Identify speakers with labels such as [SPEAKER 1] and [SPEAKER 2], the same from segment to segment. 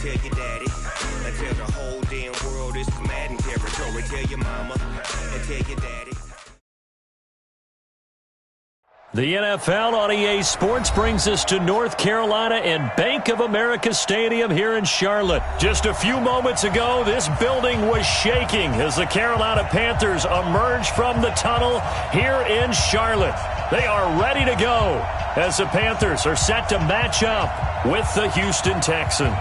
[SPEAKER 1] tell your daddy. And tell the whole damn world it's Madden territory. Tell your mama and tell your daddy.
[SPEAKER 2] The NFL on EA Sports brings us to North Carolina and Bank of America Stadium here in Charlotte. Just a few moments ago, this building was shaking as the Carolina Panthers emerged from the tunnel here in Charlotte. They are ready to go as the Panthers are set to match up with the Houston Texans.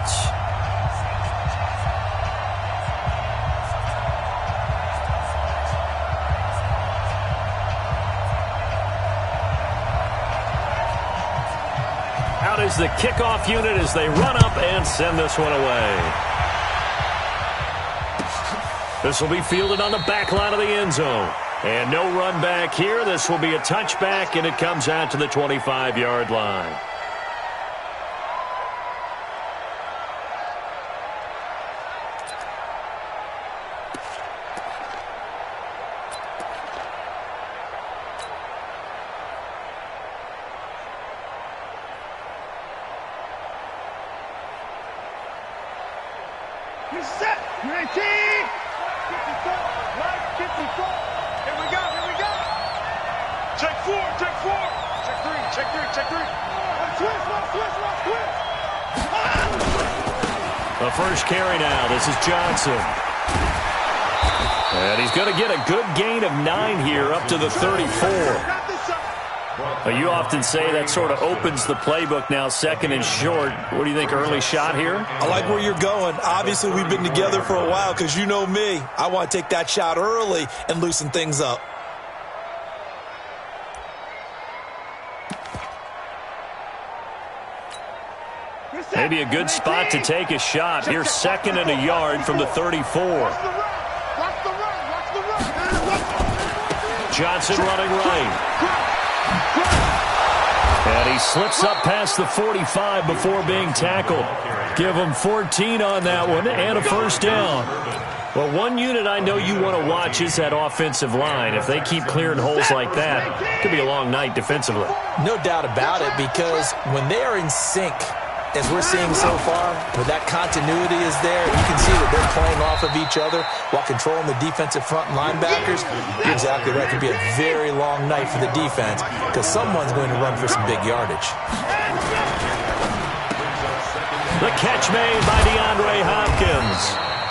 [SPEAKER 2] Out is the kickoff unit as they run up and send this one away. This will be fielded on the back line of the end zone. And no run back here. This will be a touchback, and it comes out to the 25-yard line.
[SPEAKER 3] You're set. You're 18. 54. Right 54. Here we go. Here we go. Check 4. Check 4. Check 3. Check 3. Check 3. Switch.
[SPEAKER 2] The first carry now. This is Johnson. And he's going to get a good gain of 9 here up to the 34. You often say that sort of opens the playbook now, second and short. What do you think, early shot here?
[SPEAKER 4] I like where you're going. Obviously, we've been together for a while because you know me. I want to take that shot early and loosen things up.
[SPEAKER 2] Maybe a good spot to take a shot. Here's second and a yard from the 34. Johnson running right. And he slips up past the 45 before being tackled. Give him 14 on that one and a first down. Well, one unit I know you want to watch is that offensive line. If they keep clearing holes like that, it could be a long night defensively.
[SPEAKER 4] No doubt about it, because when they are in sync, as we're seeing so far, where that continuity is there, you can see that they're playing off of each other while controlling the defensive front linebackers. You're exactly right. It could be a very long night for the defense because someone's going to run for some big yardage.
[SPEAKER 2] The catch made by DeAndre Hopkins.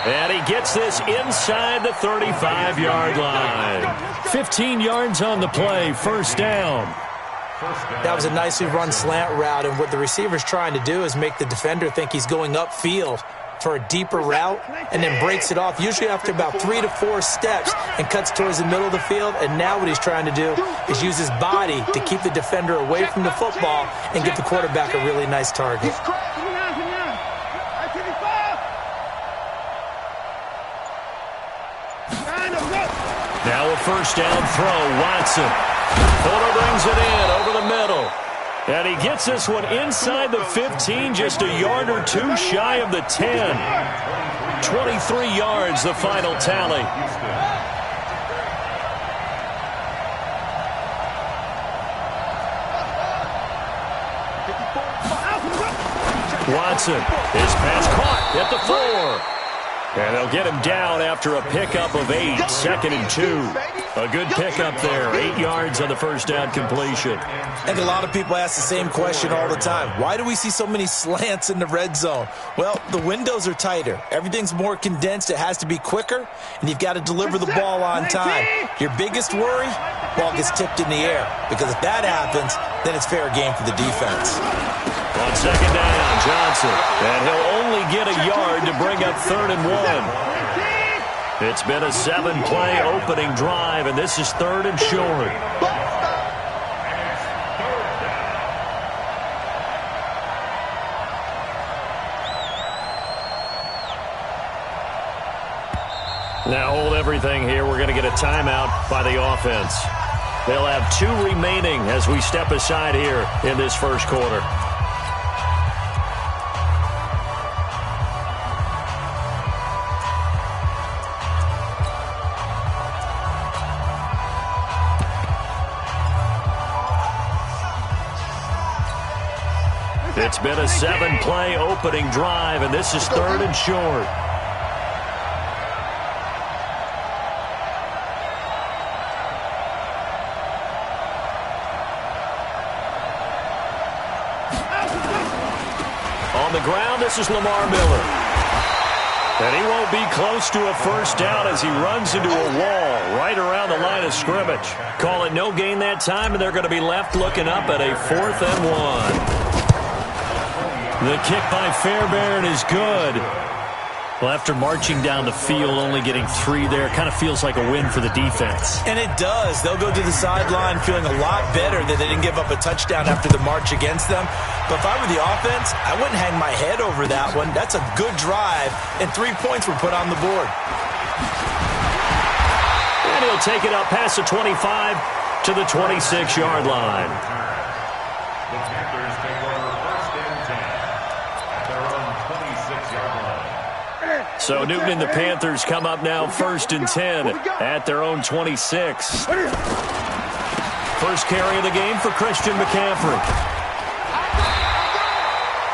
[SPEAKER 2] And he gets this inside the 35-yard line. 15 yards on the play, first down.
[SPEAKER 4] That was a nicely run slant route, and what the receiver's trying to do is make the defender think he's going upfield for a deeper route and then breaks it off, usually after about 3 to 4 steps, and cuts towards the middle of the field. And now what he's trying to do is use his body to keep the defender away from the football and give the quarterback a really nice target.
[SPEAKER 2] Now a first down throw, Watson. Fuller brings it in over the middle. And he gets this one inside the 15, just a yard or two shy of the 10. 23 yards, the final tally. Watson, his pass caught at the 4. And they'll get him down after a pickup of 8, second and 2. A good pickup there, 8 yards on the first down completion.
[SPEAKER 4] I think a lot of people ask the same question all the time. Why do we see so many slants in the red zone? Well, the windows are tighter. Everything's more condensed. It has to be quicker, and you've got to deliver the ball on time. Your biggest worry? Ball gets tipped in the air, because if that happens, then it's fair game for the defense.
[SPEAKER 2] On second down, Johnson. And he'll only get a yard to bring up 3rd and 1. It's been a 7-play opening drive, and this is 3rd and short. Now hold everything here. We're going to get a timeout by the offense. They'll have 2 remaining as we step aside here in this first quarter. It's It's been a 7-play opening drive, and this is 3rd and short. On the ground, this is Lamar Miller. And he won't be close to a first down as he runs into a wall right around the line of scrimmage. Call it no gain that time, and they're going to be left looking up at a 4th and 1. The kick by Fairbairn is good. Well, after marching down the field, only getting 3 there, kind of feels like a win for the defense.
[SPEAKER 4] And it does. They'll go to the sideline feeling a lot better that they didn't give up a touchdown after the march against them. But if I were the offense, I wouldn't hang my head over that one. That's a good drive, and 3 points were put on the board.
[SPEAKER 2] And he'll take it up past the 25 to the 26-yard line.
[SPEAKER 5] The Panthers take over 1st and 10 at their own 26-yard line.
[SPEAKER 2] So Newton and the Panthers come up now 1st and 10 at their own 26. First carry of the game for Christian McCaffrey.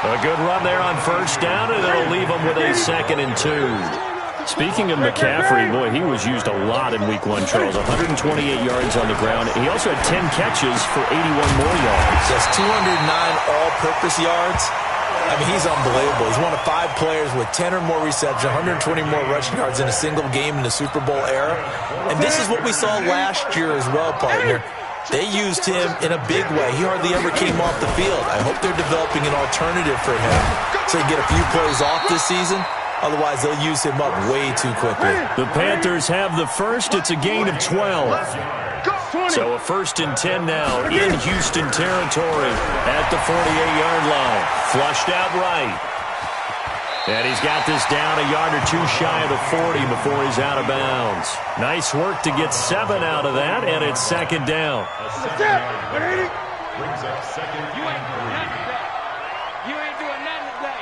[SPEAKER 2] A good run there on first down, and it'll leave them with a 2nd and 2. Speaking of McCaffrey, boy, he was used a lot in Week 1, Charles. 128 yards on the ground. He also had 10 catches for 81 more yards.
[SPEAKER 4] Just 209 all-purpose yards. I mean, he's unbelievable. He's one of 5 players with 10 or more receptions, 120 more rushing yards in a single game in the Super Bowl era. And this is what we saw last year as well, partner. They used him in a big way. He hardly ever came off the field. I hope they're developing an alternative for him so he can get a few plays off this season. Otherwise, they'll use him up way too quickly.
[SPEAKER 2] The Panthers have the first. It's a gain of 12. So a 1st and 10 now in Houston territory at the 48-yard line. Flushed out right. And he's got this down a yard or 2 shy of the 40 before he's out of bounds. Nice work to get 7 out of that, and it's 2nd down.
[SPEAKER 5] Brings up 2nd and 3.
[SPEAKER 3] You ain't doing nothing today.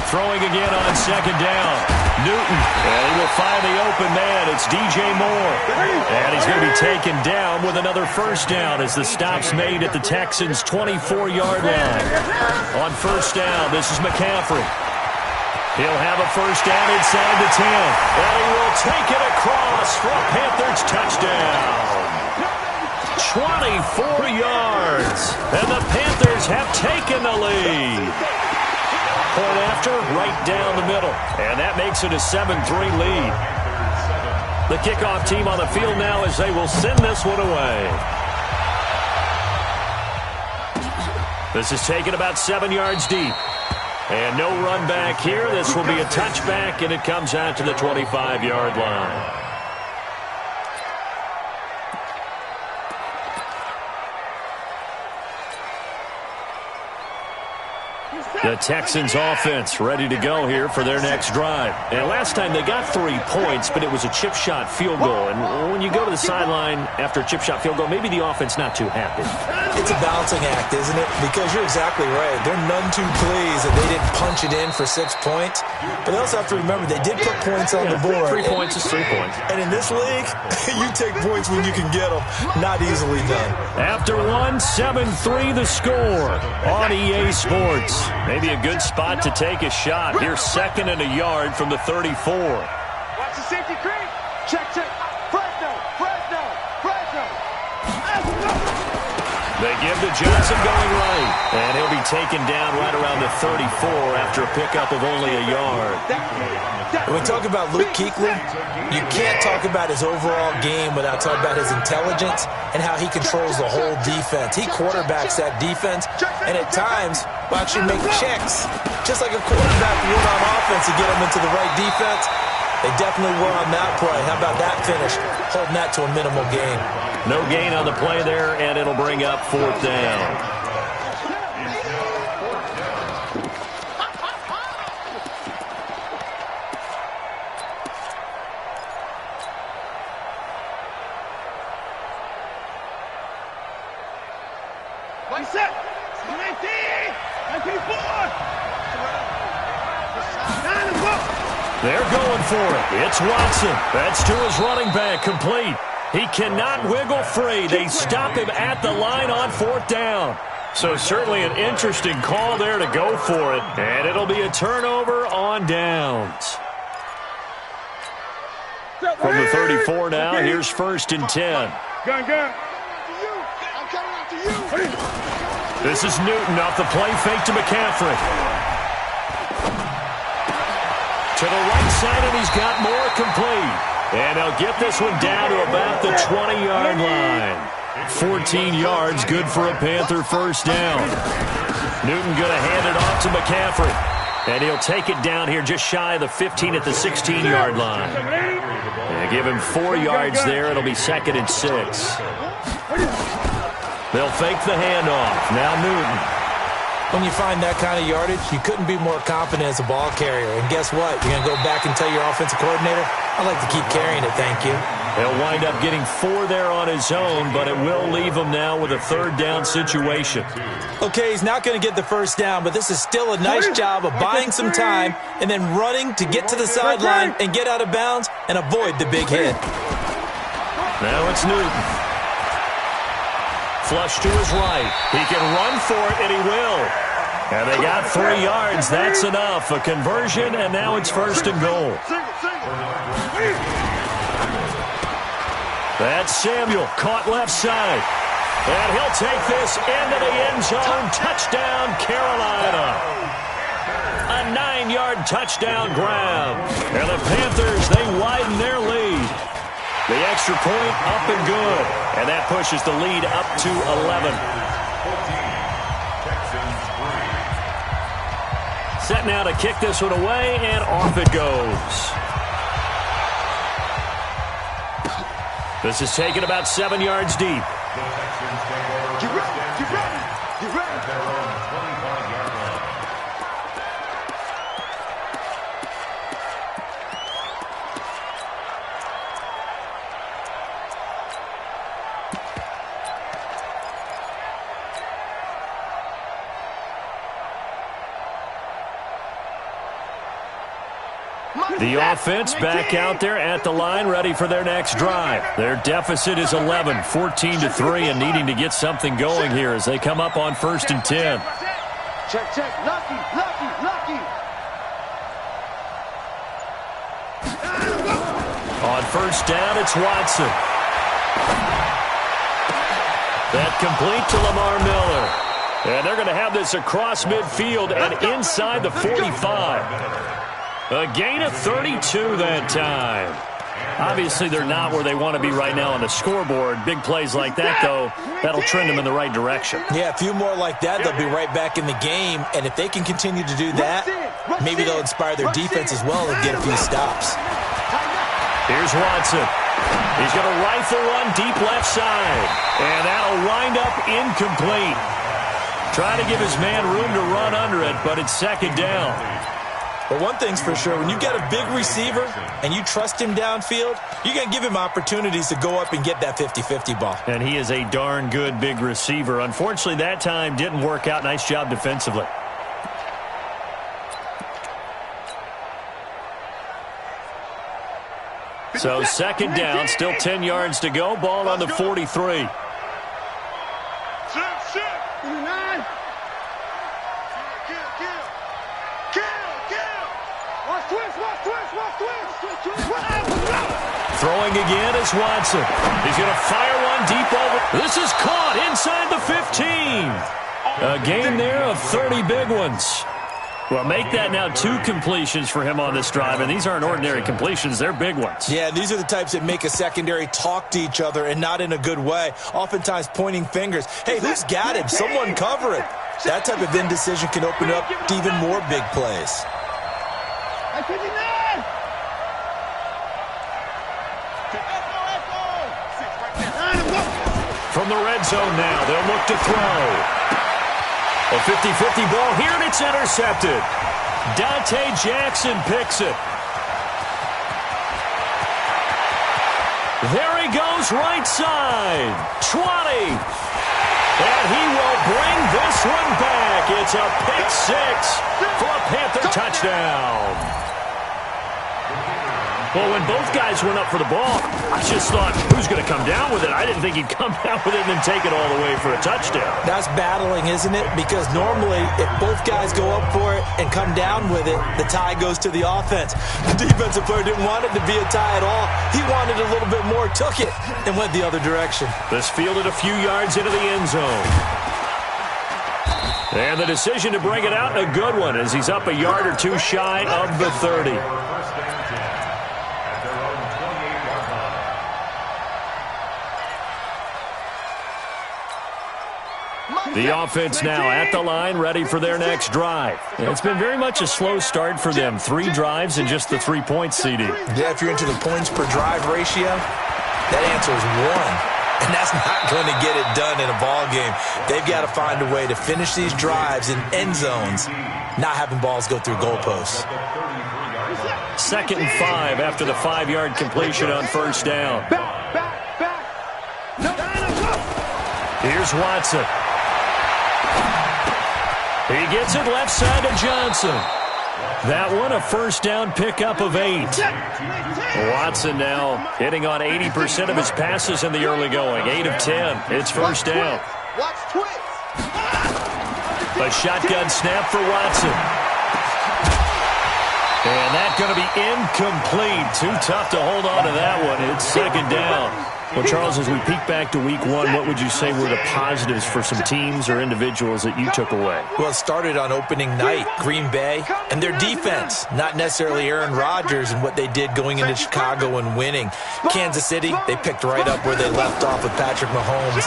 [SPEAKER 2] Throwing again on 2nd down. Newton, and he will find the open man. It's DJ Moore. And he's going to be taken down with another first down as the stop's made at the Texans' 24-yard line. On first down, this is McCaffrey. He'll have a first down inside the 10. And he will take it across for a Panthers touchdown. 24 yards. And the Panthers have taken the lead. Point after, right down the middle. And that makes it a 7-3 lead. The kickoff team on the field now as they will send this one away. This is taken about 7 yards deep. And no run back here. This will be a touchback, and it comes out to the 25-yard line. The Texans offense ready to go here for their next drive. And last time they got 3 points, but it was a chip shot field goal. And when you go to the sideline after a chip shot field goal, maybe the offense not too happy.
[SPEAKER 4] It's a balancing act, isn't it? Because you're exactly right. They're none too pleased that they didn't punch it in for 6 points. But they also have to remember they did put points on the board.
[SPEAKER 2] 3 points is 3 points.
[SPEAKER 4] And in this league, you take points when you can get them. Not easily done.
[SPEAKER 2] After 7-3 the score on EA Sports. Maybe a good spot to take a shot. Here's 2nd and a yard from the 34.
[SPEAKER 3] Watch the safety creep. Check. Fresno.
[SPEAKER 2] They give to Johnson going right. And he'll be taken down right around the 34 after a pickup of only a yard.
[SPEAKER 4] When we talk about Luke Kuechly, you can't talk about his overall game without talking about his intelligence and how he controls the whole defense. He quarterbacks that defense, and at times will actually make checks, just like a quarterback would on offense to get him into the right defense. They definitely were on that play. How about that finish? Holding that to a minimal gain.
[SPEAKER 2] No gain on the play there, and it'll bring up 4th down. They're going for it. It's Watson. That's to his running back, complete. He cannot wiggle free. They stop him at the line on 4th down. So certainly an interesting call there to go for it. And it'll be a turnover on downs. From the 34 now, here's 1st and 10.
[SPEAKER 3] Gun.
[SPEAKER 2] This is Newton off the play fake to McCaffrey. To the right side, and he's got more complete. And they'll get this one down to about the 20-yard line. 14 yards, good for a Panther first down. Newton going to hand it off to McCaffrey. And he'll take it down here just shy of the 15 at the 16-yard line. And give him 4 yards there. It'll be 2nd and 6. They'll fake the handoff. Now Newton.
[SPEAKER 4] When you find that kind of yardage, you couldn't be more confident as a ball carrier. And guess what? You're going to go back and tell your offensive coordinator, I'd like to keep carrying it, thank you.
[SPEAKER 2] He'll wind up getting 4 there on his own, but it will leave him now with a 3rd down situation.
[SPEAKER 4] Okay, he's not going to get the first down, but this is still a nice job of buying some time and then running to get to the sideline and get out of bounds and avoid the big hit.
[SPEAKER 2] Now it's Newton. Flush to his right. He can run for it, and he will. And they got 3 yards. That's enough. A conversion, and now it's 1st and goal. That's Samuel, caught left side. And he'll take this into the end zone. Touchdown, Carolina. A 9-yard touchdown grab. And the Panthers, they widen their lead. The extra point up and good. And that pushes the lead up to 11. Set now to kick this one away, and off it goes. This is taken about 7 yards deep.
[SPEAKER 3] Get ready.
[SPEAKER 5] At their own 25-yard line.
[SPEAKER 2] The offense back out there at the line, ready for their next drive. Their deficit is 11, 14-3, and needing to get something going here as they come up on 1st and 10.
[SPEAKER 3] Check. Lucky.
[SPEAKER 2] On 1st down, it's Watson. That complete to Lamar Miller. And they're going to have this across midfield and inside the 45. A gain of 32 that time. Obviously, they're not where they want to be right now on the scoreboard. Big plays like that, though, that'll trend them in the right direction.
[SPEAKER 4] Yeah, a few more like that, they'll be right back in the game. And if they can continue to do that, maybe they'll inspire their defense as well and get a few stops.
[SPEAKER 2] Here's Watson. He's going to rifle one deep left side. And that'll wind up incomplete. Trying to give his man room to run under it, but it's 2nd down.
[SPEAKER 4] But one thing's for sure, when you get a big receiver and you trust him downfield, you're going to give him opportunities to go up and get that 50-50 ball.
[SPEAKER 2] And he is a darn good big receiver. Unfortunately, that time didn't work out. Nice job defensively. So 2nd down, still 10 yards to go. Ball on the 43.
[SPEAKER 3] Sit. 9. Kill. Watch twist.
[SPEAKER 2] Throwing again is Watson. He's going to fire one deep over. This is caught inside the 15. A gain there of 30 big ones. Well, make that now 2 completions for him on this drive, and these aren't ordinary completions. They're big ones.
[SPEAKER 4] Yeah, these are the types that make a secondary talk to each other and not in a good way, oftentimes pointing fingers. Hey, who's got him? Someone cover it. That type of indecision can open up to even more big plays.
[SPEAKER 2] From the red zone now, they'll look to throw. A 50-50 ball here, and it's intercepted. Dante Jackson picks it. There he goes, right side. 20. And he will bring this one back. It's a pick 6 for a Panther touchdown. Well, when both guys went up for the ball, I just thought, who's going to come down with it? I didn't think he'd come down with it and then take it all the way for a touchdown.
[SPEAKER 4] That's battling, isn't it? Because normally, if both guys go up for it and come down with it, the tie goes to the offense. The defensive player didn't want it to be a tie at all. He wanted a little bit more, took it, and went the other direction.
[SPEAKER 2] This fielded a few yards into the end zone. And the decision to bring it out, a good one, as he's up a yard or two shy of the 30. The offense now at the line, ready for their next drive. It's been very much a slow start for them. 3 drives and just the 3 points, CD.
[SPEAKER 4] Yeah, if you're into the points per drive ratio, that answer is 1. And that's not going to get it done in a ball game. They've got to find a way to finish these drives in end zones, not having balls go through goalposts.
[SPEAKER 2] 2nd and 5 after the 5-yard completion on first down. Here's Watson. He gets it left side to Johnson. That one, a first down pickup of 8. Watson now hitting on 80% of his passes in the early going. 8 of 10. It's first down. A shotgun snap for Watson. And that's going to be incomplete. Too tough to hold on to that one. It's 2nd down. Well, Charles, as we peek back to week 1, what would you say were the positives for some teams or individuals that you took away?
[SPEAKER 4] Well, it started on opening night, Green Bay, and their defense, not necessarily Aaron Rodgers and what they did going into Chicago and winning. Kansas City, they picked right up where they left off with Patrick Mahomes.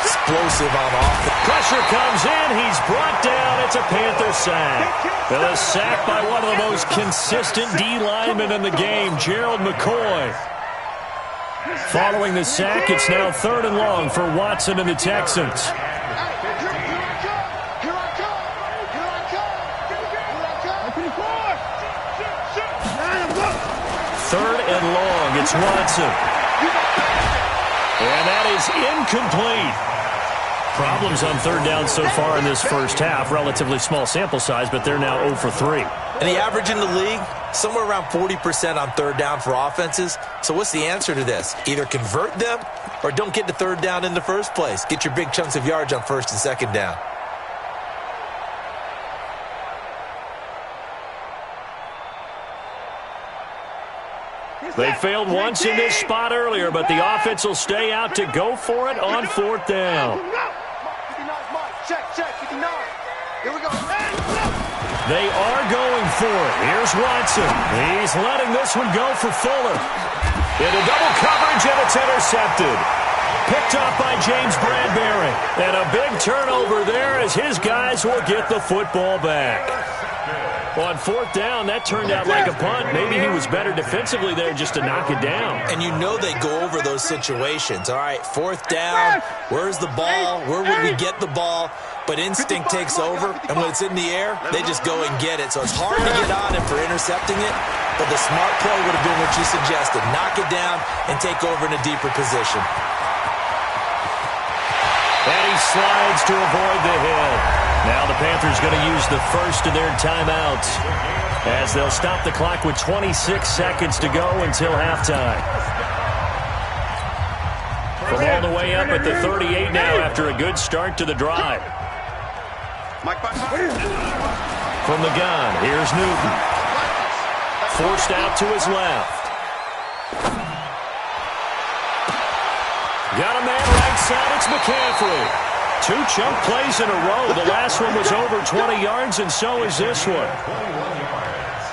[SPEAKER 4] Explosive on offense.
[SPEAKER 2] Pressure comes in. He's brought down. It's a Panther sack. And a sack by one of the most consistent D linemen in the game, Gerald McCoy. Following the sack, it's now 3rd and long for Watson and the Texans. 3rd and long, it's Watson. And that is incomplete. Problems on 3rd down so far in this first half. Relatively small sample size, but they're now 0 for 3.
[SPEAKER 4] And the average in the league, somewhere around 40% on 3rd down for offenses. So what's the answer to this? Either convert them or don't get to 3rd down in the first place. Get your big chunks of yards on 1st and 2nd down.
[SPEAKER 2] They failed once in this spot earlier, but the offense will stay out to go for it on 4th down. They are going for it. Here's Watson. He's letting this one go for Fuller. Into double coverage, and it's intercepted. Picked up by James Bradbury. And a big turnover there as his guys will get the football back. On 4th down, that turned out like a punt. Maybe he was better defensively there just to knock it down.
[SPEAKER 4] And you know they go over those situations. All right, 4th down, where's the ball? Where would we get the ball? But instinct takes over, and when it's in the air, they just go and get it. So it's hard to get on him for intercepting it, but the smart play would have been what you suggested. Knock it down and take over in a deeper position.
[SPEAKER 2] And he slides to avoid the hit. Now the Panthers going to use the first of their timeouts as they'll stop the clock with 26 seconds to go until halftime. From all the way up at the 38 now after a good start to the drive. From the gun, here's Newton. Forced out to his left. Got a man right side, it's McCaffrey. 2 chunk plays in a row. The last one was over 20 yards, and so is this one.
[SPEAKER 5] 21 yards.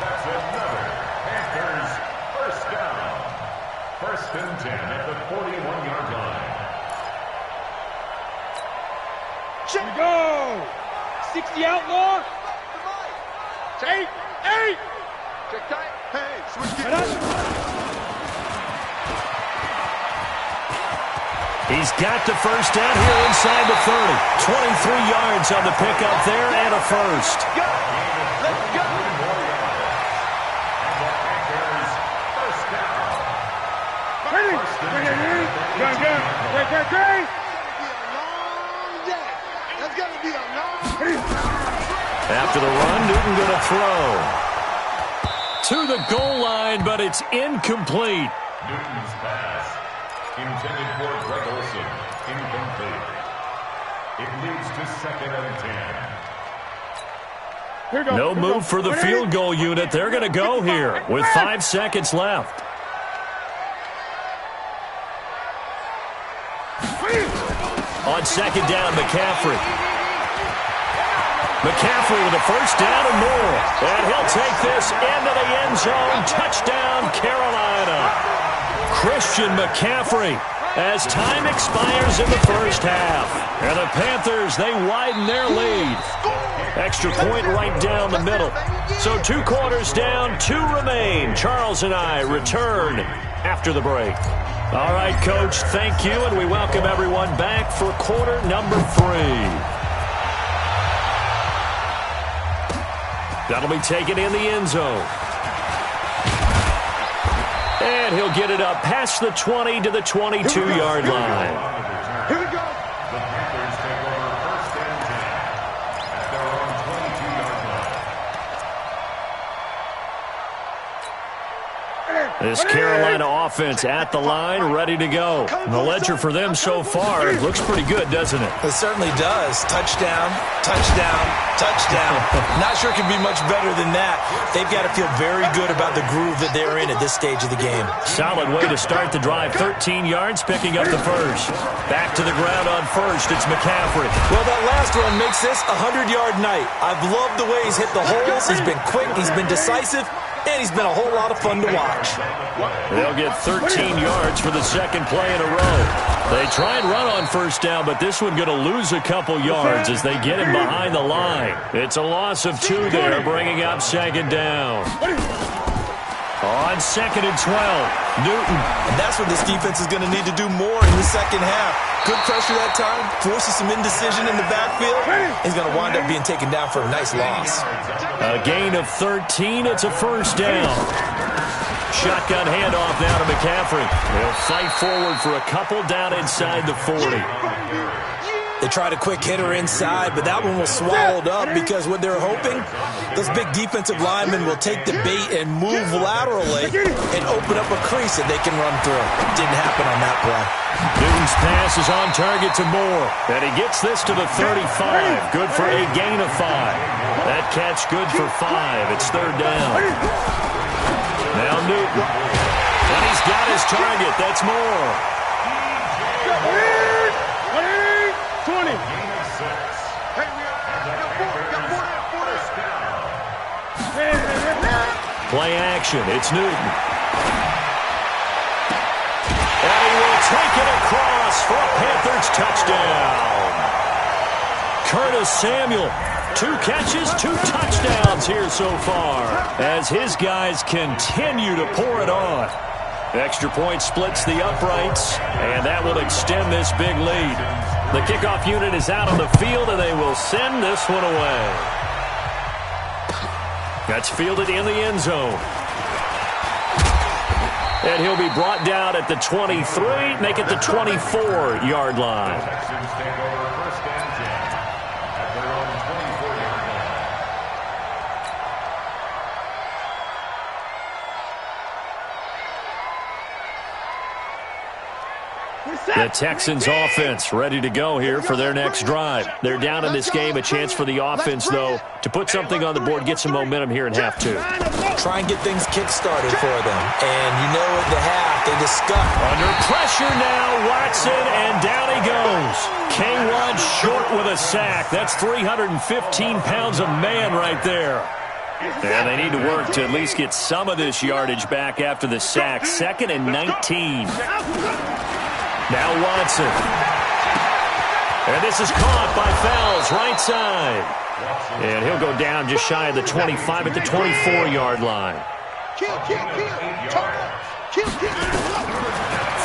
[SPEAKER 5] That's another Panthers first down. 1st and 10 at the 41-yard line.
[SPEAKER 3] Here we go. 60 outlaw. 8. Check tight. Hey, switch gears.
[SPEAKER 2] He's got the first down here inside the 30. 23 yards on the pickup there and a first.
[SPEAKER 3] Go. Let's go.
[SPEAKER 5] First down.
[SPEAKER 3] Ready. Go. Great. That's going to be a long day.
[SPEAKER 2] After the run, Newton going to throw. to the goal line, but it's incomplete.
[SPEAKER 5] Newton's pass, intended for Greg Olson, incomplete. It leads to 2nd and 10.
[SPEAKER 2] No move for the field goal unit. They're going to go here with 5 seconds left. On 2nd down, McCaffrey. McCaffrey with a first down and more. And he'll take this into the end zone. Touchdown, Carolina. Christian McCaffrey as time expires in the first half. And the Panthers, they widen their lead. Extra point right down the middle. So 2 quarters down, 2 remain. Charles and I return after the break. All right, Coach, thank you, and we welcome everyone back for quarter number 3. That'll be taken in the end zone. And he'll get it up past the 20 to the 22-yard line.
[SPEAKER 3] Here we go.
[SPEAKER 5] The Panthers take over 1st and 10 at their own 22-yard line.
[SPEAKER 2] This Carolina offense at the line, ready to go. And the ledger for them so far looks pretty good, doesn't it?
[SPEAKER 4] It certainly does. Touchdown, touchdown, touchdown. Not sure it can be much better than that. They've got to feel very good about the groove that they're in at this stage of the game.
[SPEAKER 2] Solid way to start the drive. 13 yards, picking up the first. Back to the ground on first. It's McCaffrey.
[SPEAKER 4] Well, that last run makes this a 100-yard night. I've loved the way he's hit the holes. He's been quick. He's been decisive. And he's been a whole lot of fun to watch.
[SPEAKER 2] They'll get 13 yards for the second play in a row. They try and run on first down, but this one going to lose a couple yards as they get him behind the line. It's a loss of 2 there, bringing up 2nd down. On 2nd and 12, Newton.
[SPEAKER 4] And that's what this defense is going to need to do more in the second half. Good pressure that time, forces some indecision in the backfield. He's going to wind up being taken down for a nice loss.
[SPEAKER 2] A gain of 13, it's a first down. Shotgun handoff now to McCaffrey. They'll fight forward for a couple down inside the 40.
[SPEAKER 4] They tried a quick hitter inside, but that one was swallowed up because what they're hoping, those big defensive linemen will take the bait and move laterally and open up a crease that they can run through. Didn't happen on that play.
[SPEAKER 2] Newton's pass is on target to Moore, and he gets this to the 35. Good for a gain of 5. That catch good for 5. It's 3rd down. Now Newton. And he's got his target. That's Moore.
[SPEAKER 3] 20.
[SPEAKER 2] Play action. It's Newton. And he will take it across for a Panthers touchdown. Curtis Samuel, 2 catches, 2 touchdowns here so far as his guys continue to pour it on. Extra point splits the uprights, and that will extend this big lead. The kickoff unit is out on the field, and they will send this one away. That's fielded in the end zone. And he'll be brought down at the 23, make it the 24-yard line.
[SPEAKER 5] Texans take over 1st and 10 at their own 24-yard line.
[SPEAKER 2] The Texans offense ready to go here for their next drive. They're down in this game. A chance for the offense, though, to put something on the board, get some momentum here in half 2.
[SPEAKER 4] Try and get things kick-started for them. And you know at the half, they discuss.
[SPEAKER 2] Under pressure now, Watson, and down he goes. K1 short with a sack. That's 315 pounds of man right there. And they need to work to at least get some of this yardage back after the sack. 2nd and 19. Now Watson. And this is caught by Fells, right side. And he'll go down just shy of the 25 at the 24-yard line.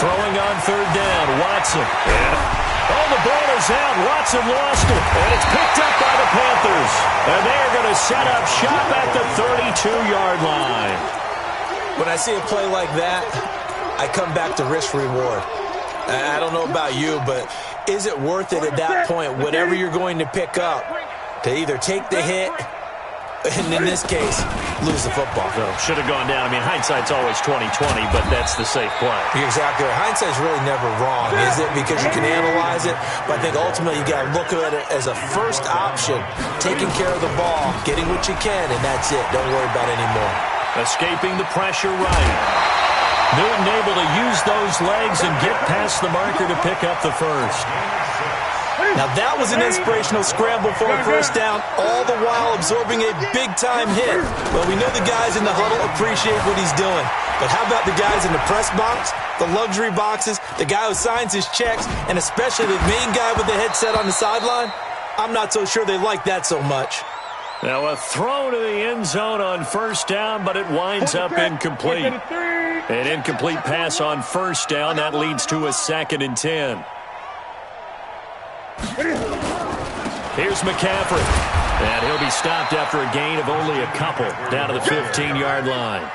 [SPEAKER 2] Throwing on 3rd down, Watson. And, the ball is out. Watson lost it. And it's picked up by the Panthers. And they're going to set up shop at the 32-yard line.
[SPEAKER 4] When I see a play like that, I come back to risk-reward. I don't know about you, but is it worth it at that point, whatever you're going to pick up, to either take the hit And in this case, lose the football.
[SPEAKER 2] So should have gone down. I mean, hindsight's always 20/20, but that's the safe play.
[SPEAKER 4] You're exactly right. Hindsight's really never wrong, is it? Because you can analyze it, but I think ultimately you got to look at it as a first option, taking care of the ball, getting what you can, and that's it. Don't worry about it anymore.
[SPEAKER 2] Escaping the pressure right. Newton able to use those legs and get past the marker to pick up the first.
[SPEAKER 4] Now that was an inspirational scramble for a first down, all the while absorbing a big-time hit. Well, we know the guys in the huddle appreciate what he's doing. But how about the guys in the press box, the luxury boxes, the guy who signs his checks, and especially the main guy with the headset on the sideline? I'm not so sure they like that so much.
[SPEAKER 2] Now a throw to the end zone on first down, but it winds up incomplete. An incomplete pass on first down. That leads to a 2nd and 10. Here's McCaffrey. And he'll be stopped after a gain of only a couple down to the 15-yard line.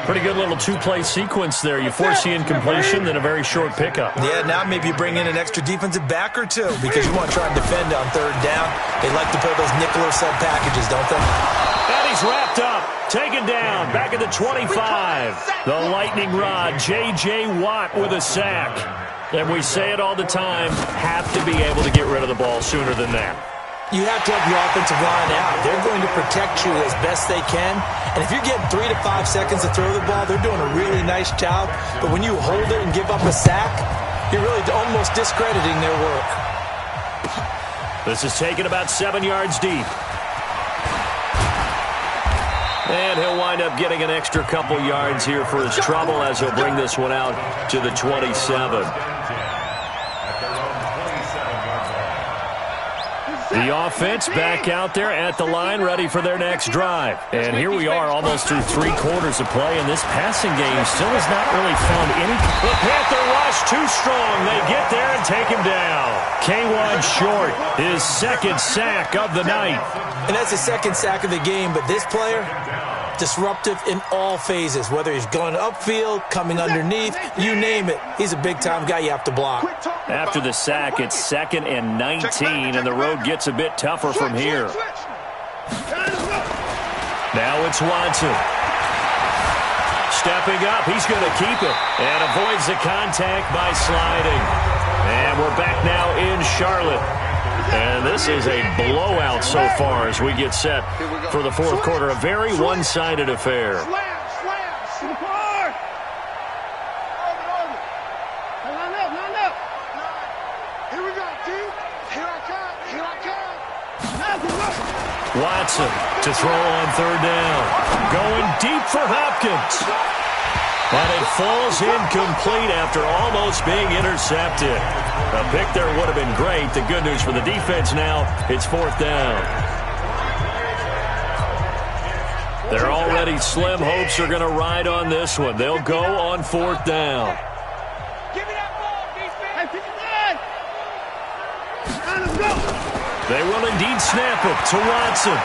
[SPEAKER 2] Pretty good little two-play sequence there. You force the incompletion, then a very short pickup.
[SPEAKER 4] Yeah, now maybe you bring in an extra defensive back or two because you want to try and defend on 3rd down. They like to play those nickel or sub packages, don't they?
[SPEAKER 2] And he's wrapped up, taken down, back at the 25. The lightning rod, J.J. Watt with a sack. And we say it all the time, have to be able to get rid of the ball sooner than that.
[SPEAKER 4] You have to help your offensive line out. They're going to protect you as best they can. And if you're getting 3 to 5 seconds to throw the ball, they're doing a really nice job. But when you hold it and give up a sack, you're really almost discrediting their work.
[SPEAKER 2] This is taken about 7 yards deep. And he'll wind up getting an extra couple yards here for his trouble as he'll bring this one out to the 27. The offense back out there at the line, ready for their next drive. And here we are almost through 3 quarters of play, and this passing game still has not really found any. The Panther rush too strong. They get there and take him down. K1 Short, his 2nd sack of the night.
[SPEAKER 4] And that's the 2nd sack of the game, but this player, disruptive in all phases, whether he's going upfield, coming underneath, you name it. He's a big-time guy you have to block.
[SPEAKER 2] After the sack, it's 2nd and 19, and the road gets a bit tougher from here. Now it's Watson. Stepping up, he's going to keep it, and avoids the contact by sliding. And we're back now in Charlotte. And this is a blowout so far as we get set for the 4th quarter. A very one-sided affair. Watson to throw on 3rd down. Going deep for Hopkins. And it falls incomplete after almost being intercepted. A pick there would have been great. The good news for the defense now, it's 4th down. They're already slim hopes are going to ride on this one. They'll go on 4th down.
[SPEAKER 3] Give me that ball, defense. Let's go.
[SPEAKER 2] They will indeed snap it to Watson.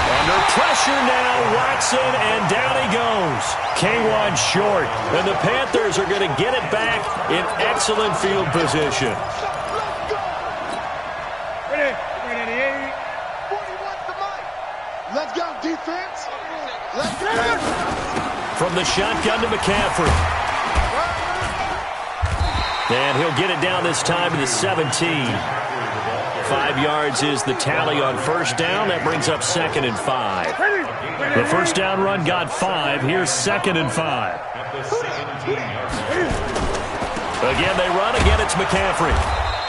[SPEAKER 2] Under pressure now, Watson, and down he goes. K1 Short, and the Panthers are going to get it back in excellent field position.
[SPEAKER 3] Ready, 88. 41 to Mike. Let's go, defense. Let's go.
[SPEAKER 2] From the shotgun to McCaffrey. And he'll get it down this time to the 17. 5 yards is the tally on 1st down. That brings up 2nd and 5. The 1st down run got 5. Here's 2nd and 5. Again, they run. Again, it's McCaffrey.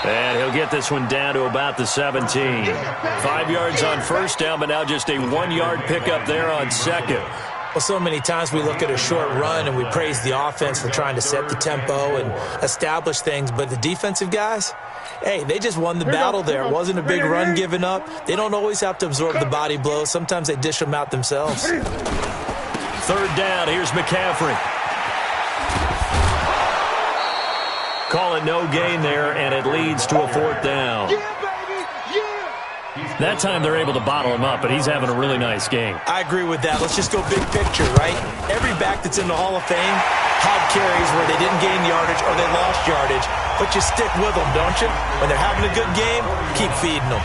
[SPEAKER 2] And he'll get this one down to about the 17. 5 yards on 1st down, but now just a 1-yard pickup there on 2nd.
[SPEAKER 4] Well, so many times we look at a short run and we praise the offense for trying to set the tempo and establish things, but the defensive guys, hey, they just won the battle there. It wasn't a big run given up. They don't always have to absorb the body blows. Sometimes they dish them out themselves.
[SPEAKER 2] 3rd down, here's McCaffrey. Call it no gain there, and it leads to a 4th down. That time they're able to bottle him up, but he's having a really nice game.
[SPEAKER 4] I agree with that. Let's just go big picture, right? Every back that's in the Hall of Fame had carries where they didn't gain yardage or they lost yardage, but you stick with them, don't you? When they're having a good game, keep feeding them.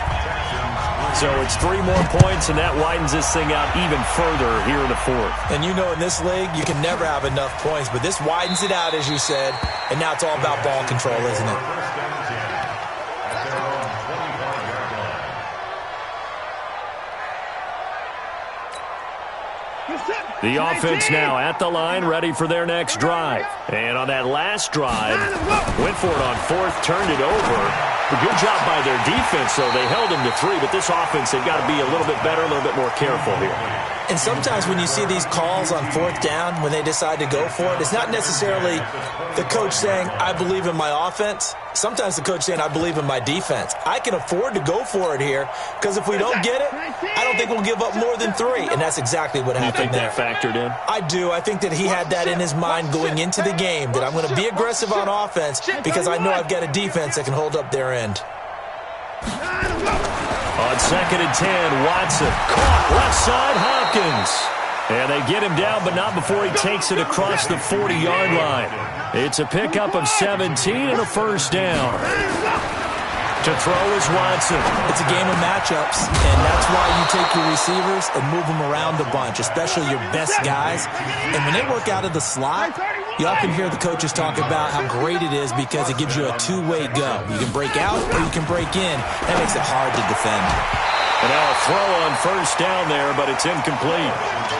[SPEAKER 2] So it's 3 more points, and that widens this thing out even further here in the fourth.
[SPEAKER 4] And you know in this league, you can never have enough points, but this widens it out, as you said, and now it's all about ball control, isn't it?
[SPEAKER 2] The offense now at the line, ready for their next drive. And on that last drive, went for it on fourth, turned it over. A good job by their defense, though. They held them to 3, but this offense, they've got to be a little bit better, a little bit more careful here.
[SPEAKER 4] And sometimes when you see these calls on fourth down, when they decide to go for it, it's not necessarily the coach saying, I believe in my offense. Sometimes the coach saying, I believe in my defense. I can afford to go for it here because if we don't get it, I don't think we'll give up more than 3. And that's exactly what happened there.
[SPEAKER 2] You think that factored in?
[SPEAKER 4] I do. I think that he had that in his mind going into the game, that I'm going to be aggressive on offense because I know I've got a defense that can hold up their end.
[SPEAKER 2] On 2nd and 10, Watson caught left side Hopkins. And they get him down, but not before he takes it across the 40-yard line. It's a pickup of 17 and a first down. To throw is Watson.
[SPEAKER 4] It's a game of matchups, and that's why you take your receivers and move them around a bunch, especially your best guys. And when they work out of the slot, you often hear the coaches talk about how great it is because it gives you a two-way go. You can break out or you can break in. That makes it hard to defend.
[SPEAKER 2] And now a throw on first down there, but it's incomplete.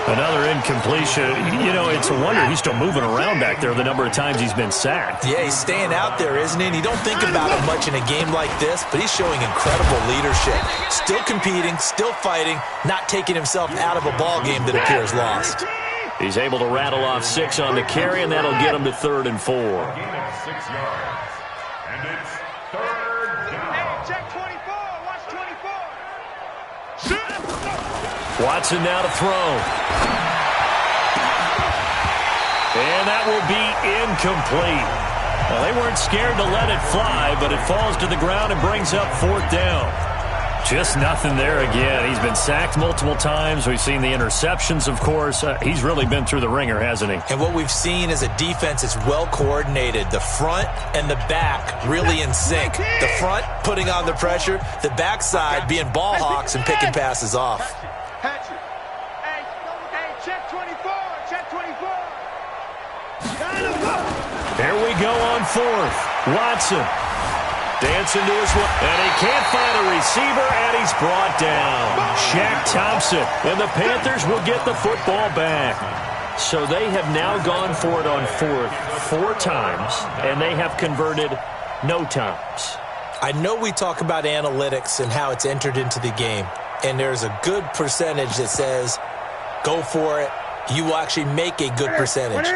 [SPEAKER 2] Another incompletion. You know, it's a wonder he's still moving around back there the number of times he's been sacked.
[SPEAKER 4] Yeah, he's staying out there, isn't he? And you don't think about it much in a game like this, but he's showing incredible leadership. Still competing, still fighting, not taking himself out of a ball game that appears lost.
[SPEAKER 2] He's able to rattle off 6 on the carry, and that'll get him to 3rd and 4.
[SPEAKER 5] Gain of 6 yards. And it's 3rd down.
[SPEAKER 3] Check 24. Watch 24.
[SPEAKER 2] Watson now to throw. And that will be incomplete. Well, they weren't scared to let it fly, but it falls to the ground and brings up 4th down. Just nothing there again. He's been sacked multiple times. We've seen the interceptions, of course. He's really been through the ringer, hasn't he?
[SPEAKER 4] And what we've seen is a defense that's well coordinated. The front and the back really in sync. The front putting on the pressure, the backside being ball hawks and picking passes off.
[SPEAKER 3] Hey, check 24. Check 24.
[SPEAKER 2] Here we go on 4th. Watson. Dancing to his left, and he can't find a receiver, and he's brought down. Shaq Thompson, and the Panthers will get the football back. So they have now gone for it on 4th 4 times, and they have converted no times.
[SPEAKER 4] I know we talk about analytics and how it's entered into the game, and there's a good percentage that says, go for it, you will actually make a good percentage.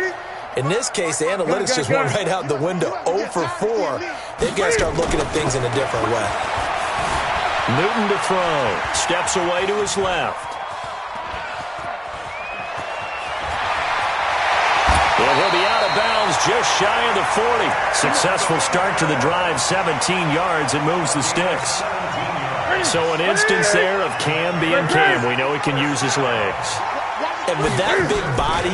[SPEAKER 4] In this case, the analytics just went right out the window. 0 for 4. They've got to start looking at things in a different way.
[SPEAKER 2] Newton to throw. Steps away to his left. And he'll be out of bounds just shy of the 40. Successful start to the drive, 17 yards, and moves the sticks. So an instance there of Cam being Cam. We know he can use his legs.
[SPEAKER 4] And with that big body,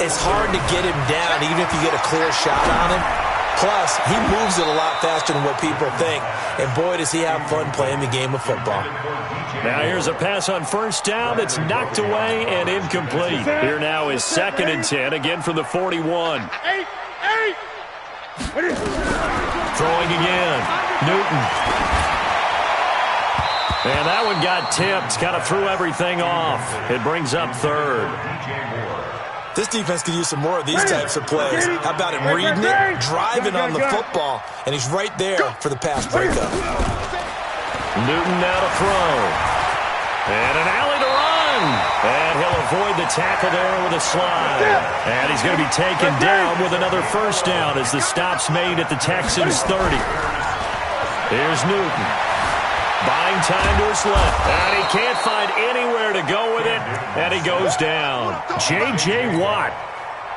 [SPEAKER 4] it's hard to get him down even if you get a clear shot on him. Plus, he moves it a lot faster than what people think. And boy, does he have fun playing the game of football.
[SPEAKER 2] Now here's a pass on first down that's knocked away and incomplete. Here now is 2nd and 10, again from the 41. Throwing again. Newton. And that one got tipped. Kind of threw everything off. It brings up 3rd.
[SPEAKER 4] This defense could use some more of these types of plays. How about him reading it, driving on the football, and he's right there for the pass breakup.
[SPEAKER 2] Newton now to throw. And an alley to run. And he'll avoid the tackle there with a slide. And he's going to be taken down with another first down as the stop's made at the Texans' 30. Here's Newton. Buying time to his left. And he can't find anywhere to go with it. And he goes down. J.J. Watt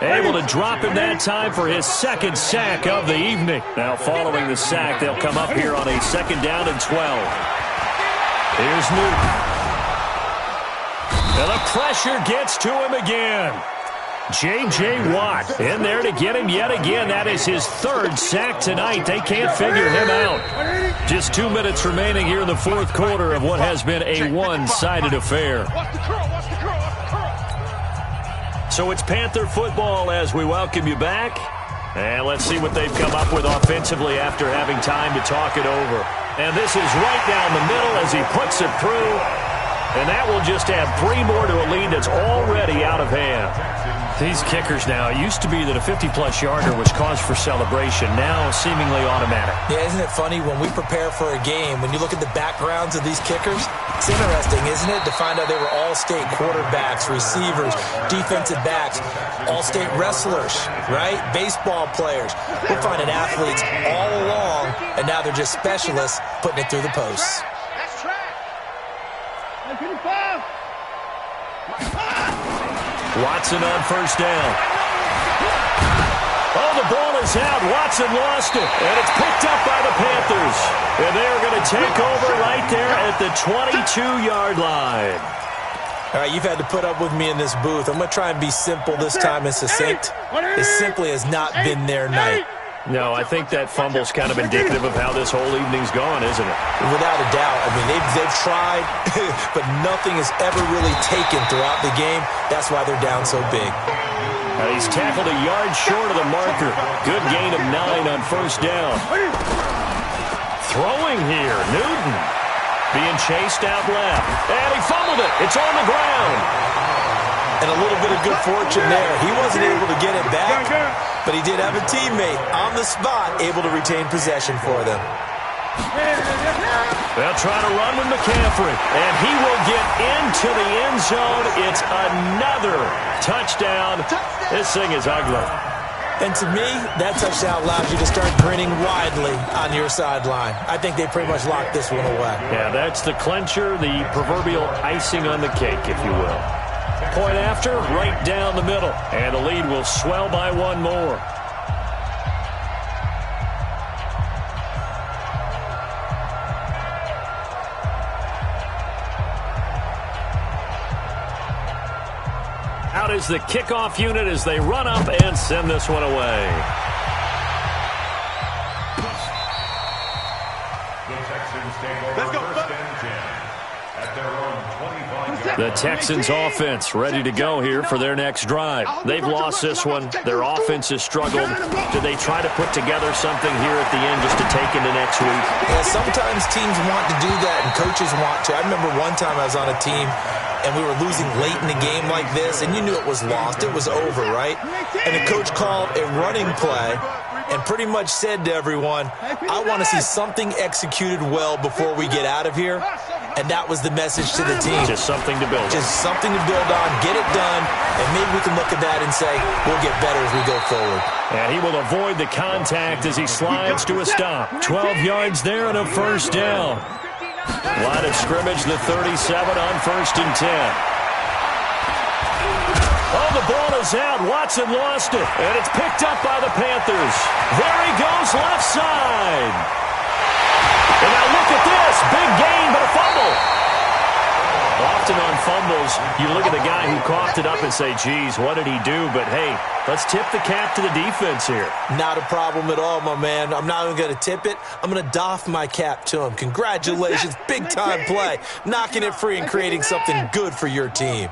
[SPEAKER 2] able to drop him that time for his 2nd sack of the evening. Now following the sack, they'll come up here on a 2nd down and 12. Here's Newton. And the pressure gets to him again. J.J. Watt in there to get him yet again. That is his third sack tonight. They can't figure him out. Just 2 minutes remaining here in the fourth quarter of what has been a one-sided affair. So it's Panther football as we welcome you back. And let's see what they've come up with offensively after having time to talk it over. And this is right down the middle as he puts it through. And that will just add 3 more to a lead that's already out of hand. These kickers now, it used to be that a 50-plus yarder was cause for celebration. Now seemingly automatic.
[SPEAKER 4] Yeah, isn't it funny when we prepare for a game, when you look at the backgrounds of these kickers, it's interesting, isn't it, to find out they were all-state quarterbacks, receivers, defensive backs, all-state wrestlers, right? Baseball players. We're finding athletes all along, and now they're just specialists putting it through the posts.
[SPEAKER 2] Watson on first down. Oh, the ball is out. Watson lost it, and it's picked up by the Panthers. And they're going to take over right there at the 22-yard line.
[SPEAKER 4] All right, you've had to put up with me in this booth. I'm going to try and be simple this time and succinct. It simply has not been their night.
[SPEAKER 2] No, I think that fumble's kind of indicative of how this whole evening's gone, isn't it?
[SPEAKER 4] Without a doubt. I mean, they've tried, but nothing has ever really taken throughout the game. That's why they're down so big.
[SPEAKER 2] He's tackled a yard short of the marker. Good gain of 9 on first down. Throwing here, Newton. Being chased out left. And he fumbled it. It's on the ground.
[SPEAKER 4] And a little bit of good fortune there. He wasn't able to get it back, but he did have a teammate on the spot able to retain possession for them.
[SPEAKER 2] They'll try to run with McCaffrey, and he will get into the end zone. It's another touchdown. This thing is ugly.
[SPEAKER 4] And to me, that touchdown allows you to start grinning widely on your sideline. I think they pretty much locked this one away.
[SPEAKER 2] Yeah, that's the clincher, the proverbial icing on the cake, if you will. Point after, right down the middle. And the lead will swell by 1 more. Out is the kickoff unit as they run up and send this one away.
[SPEAKER 5] The Texans take over first and 10 at their own 25-yard.
[SPEAKER 2] The Texans offense ready to go here for their next drive. They've lost this one. Their offense has struggled. Do they try to put together something here at the end just to take into next week?
[SPEAKER 4] Yeah, sometimes teams want to do that and coaches want to. I remember one time I was on a team and we were losing late in the game like this, and you knew it was lost. It was over, right? And the coach called a running play and pretty much said to everyone, I want to see something executed well before we get out of here. And that was the message to the team.
[SPEAKER 2] Just something to build on.
[SPEAKER 4] Just something to build on, get it done, and maybe we can look at that and say, we'll get better as we go forward.
[SPEAKER 2] And he will avoid the contact as he slides to a stop. 12 yards there and a first down. Line of scrimmage, the 37 on first and 10. Oh, the ball is out. Watson lost it, and it's picked up by the Panthers. There he goes, left side. And now look at this. Big gain, but a fumble. Often on fumbles, you look at the guy who coughed it up and say, geez, what did he do? But, hey, let's tip the cap to the defense here.
[SPEAKER 4] Not a problem at all, my man. I'm not even going to tip it. I'm going to doff my cap to him. Congratulations. Big-time play. Knocking it free and creating something good for your team.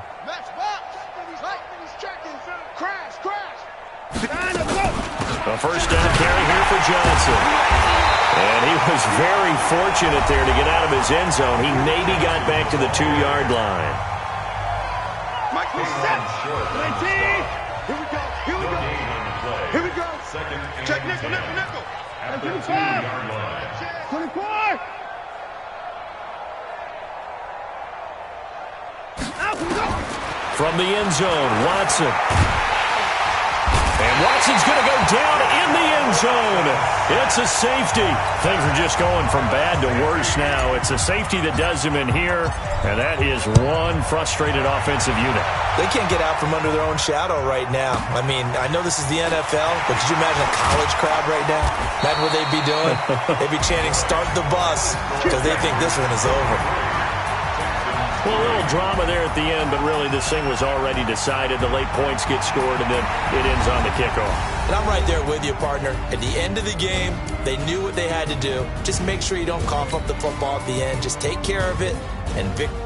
[SPEAKER 2] A first down carry here for Johnson. And he was very fortunate there to get out of his end zone. He maybe got back to the 2-yard line.
[SPEAKER 3] Here we go. Here we go. Here we go. Check nickel, nickel, nickel.
[SPEAKER 5] At the 2-yard line.
[SPEAKER 3] 24.
[SPEAKER 2] From the end zone, Watson. And Watson's going to go down in the end zone. It's a safety. Things are just going from bad to worse now. It's a safety that does him in here, and that is one frustrated offensive unit.
[SPEAKER 4] They can't get out from under their own shadow right now. I mean, I know this is the NFL, but could you imagine a college crowd right now? Imagine what they'd be doing. They'd be chanting, start the bus, because they think this one is over.
[SPEAKER 2] Well, a little drama there at the end, but really this thing was already decided. The late points get scored, and then it ends on the kickoff.
[SPEAKER 4] And I'm right there with you, partner. At the end of the game, they knew what they had to do. Just make sure you don't cough up the football at the end. Just take care of it, and victory.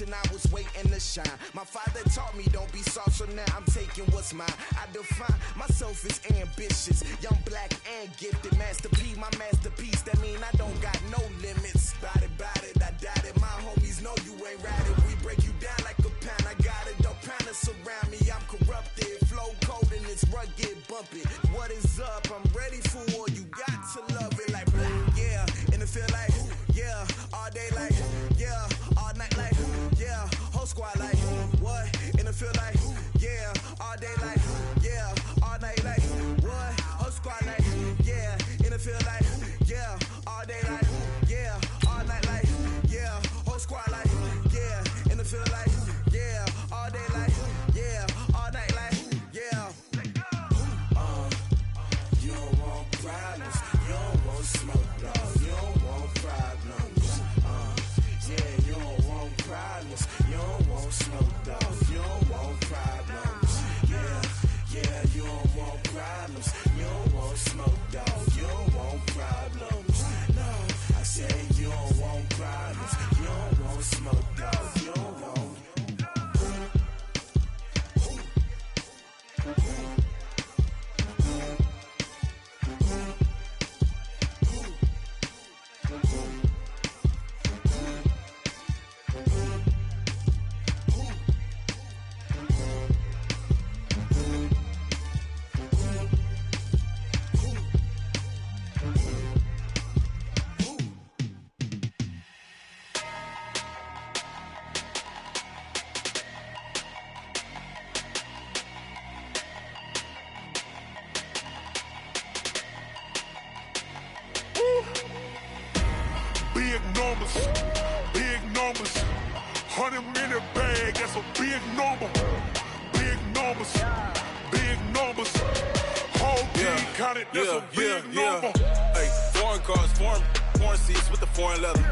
[SPEAKER 6] I was waiting to shine. My father taught me don't be soft, so now I'm taking what's mine. I define myself as ambitious, young, black, and gifted. Master P, my masterpiece. That mean I don't got no limits. Bout it, I doubt it. My homies know you ain't ride it. We break you down like a pound. I got it, don't pound to surround me. I'm corrupted, flow cold and it's rugged, bumpy. What is up? I'm ready for war. You got to love it like blah, yeah. And it feel like yeah, all day like yeah, all night like yeah, whole squad like what? And it feel like yeah, all day like yeah, all night like what? Whole squad like yeah, and it feel like yeah, all day like yeah, all night like yeah, whole squad like yeah, and it feel like yeah, all day like yeah, all night like yeah. You don't want problems, you don't want smoke, dog. You don't want problems. Yeah, you don't want problems, you don't want smoke, dog. You don't want problems. Yeah, you don't want problems, you don't want smoke, dog. You don't want problems. No, I said you don't want problems, you don't want smoke, dog. You don't want.
[SPEAKER 3] Big numbers, 100-minute bag, that's a big number. Big numbers, whole team counted, that's a big number.
[SPEAKER 7] Hey, foreign cars, foreign seats with the foreign leather.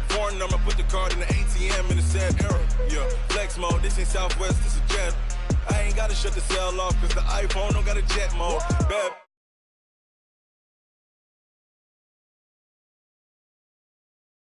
[SPEAKER 7] Foreign number, put the card in the ATM in the sad era. Yeah, flex mode, this ain't Southwest, this is jet. I ain't gotta shut the cell off, cause the iPhone don't got a jet mode. Bad